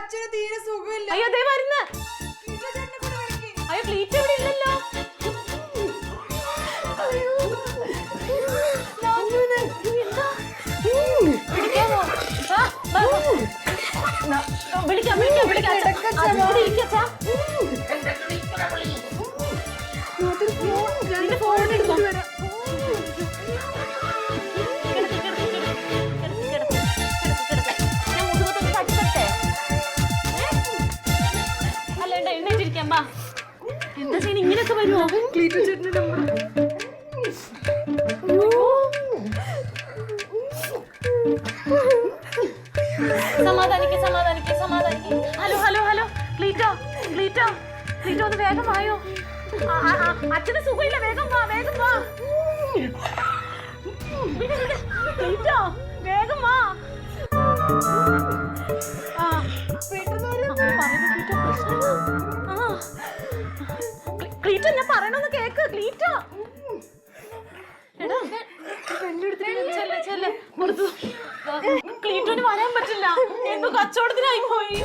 അച്ഛന് തീരെ സുഖമില്ല. അയ്യോ ദേ വരുന്നു. അയ്യോ ക്ലീറ്റ് ഇവിടെ ഇല്ലല്ലോ. വിളിക്കാം വിളിക്കാം വിളിക്കാം. ഫോൺ എടുക്കാം. എന്താ ചെയ്യുന്ന ഇങ്ങനെയൊക്കെ വരുമോ? ക്ലീറ്റോ ചേട്ടന്റെ നമ്പർ. സമാധാനിക്ക് സമാധാനിക്ക് സമാധാനിക്ക്. ഹലോ ഹലോ ഹലോ ക്ലീറ്റോ ക്ലീറ്റോ ക്ലീറ്റോ ഒന്ന് വേഗം വായോ. അച്ഛന് സുഖമില്ല, വേഗം വാ വേഗം വാ. ക്ലീറ്റോ വേഗം വാ. ക്ലീറ്റോ ഞാൻ പറയണൊന്ന് കേക്ക്. ക്ലീറ്റോ ക്ലീറ്റോന് വരാൻ പറ്റില്ല, എന്തോ കച്ചവടത്തിനായി പോയി.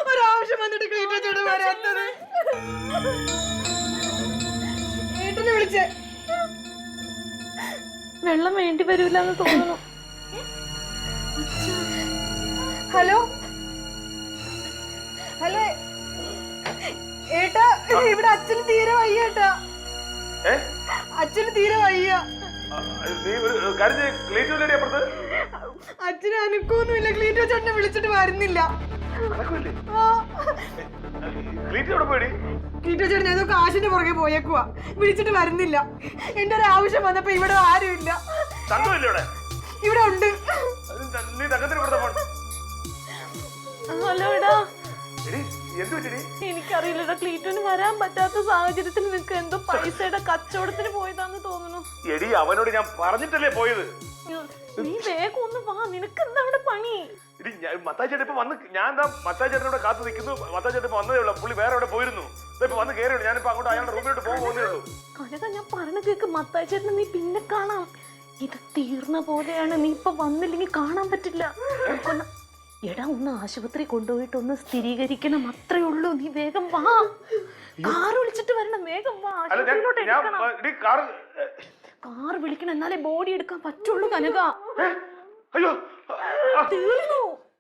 ഒരാവശ്യം വന്നിട്ട് ക്ലീറ്റോ ചേട്ടൻ വരാത്തത്. ഏട്ടനെ വിളിച്ചേ. വെള്ളം വേണ്ടി വരൂലെന്ന് തോന്നുന്നു. ഹലോ ഹലോ ഏട്ടാ, ഇവിടെ അച്ഛന് തീരെ വയ്യ ഏട്ടാ. അച്ഛന് തീരെ വയ്യ. അച്ഛന് അനക്കൊന്നുമില്ല. ക്ലീറ്റോ ചേട്ടനെ വിളിച്ചിട്ട് വരുന്നില്ല. ക്ലീറ്റോ ചേട്ടൻ ഏതോ കാശിന്റെ പുറകെ പോയേക്കുവാ, വിളിച്ചിട്ട് വരുന്നില്ല. എന്റെ ഒരു ആവശ്യം വന്നപ്പോ ഇവിടെ ആരുമില്ല. ഇവിടെ ഉണ്ട്. ഹലോ എടാ, എനിക്കറിയില്ലടാ. ക്ലീറ്റോന് വരാൻ പറ്റാത്ത സാഹചര്യത്തിൽ നിനക്ക് എന്തോ പൈസയുടെ കച്ചവടത്തിന് പോയതാന്ന് തോന്നുന്നു. എടി അവനോട് ഞാൻ പറഞ്ഞിട്ടല്ലേ പോയത്. നീ വേഗം ഒന്ന് വാ, നിനക്ക് എന്താ അവിടെ പണി? മത്തായി ചേട്ടൻ ഇപ്പൊ വന്ന്, ഞാൻ മത്തായി ചേട്ടനോട് കാത്തു നിൽക്കുന്നു. മത്തായി ചേട്ടൻ ഇപ്പൊ വന്നതേ ഉള്ളൂ. പുള്ളി വേറെ എവിടെ പോയിരുന്നു. ഇപ്പൊ വന്ന് കയറിയുള്ളൂ. ഞാനിപ്പോ അങ്ങോട്ട് അയാളുടെ റൂമിലോട്ട് പോകുന്നേ ഉള്ളൂ. കനക, ഞാൻ പറഞ്ഞ കേക്ക്. മത്തായി ചേട്ടനെ നീ പിന്നെ കാണാം. ഇത് തീർന്ന പോലെയാണ്. നീ ഇപ്പൊ വന്നില്ലെങ്കിൽ കാണാൻ പറ്റില്ല. എടാ, ഒന്ന് ആശുപത്രി കൊണ്ടുപോയിട്ട് ഒന്ന് സ്ഥിരീകരിക്കണം, അത്രേ ഉള്ളൂ. നീ വേഗം വാ. കാർ വിളിച്ചിട്ട് വരണം, വേഗം വാ. കാർ വിളിക്കണം, എന്നാലേ ബോഡി എടുക്കാൻ പറ്റുള്ളൂ കനക. അയ്യോ തീർന്നു.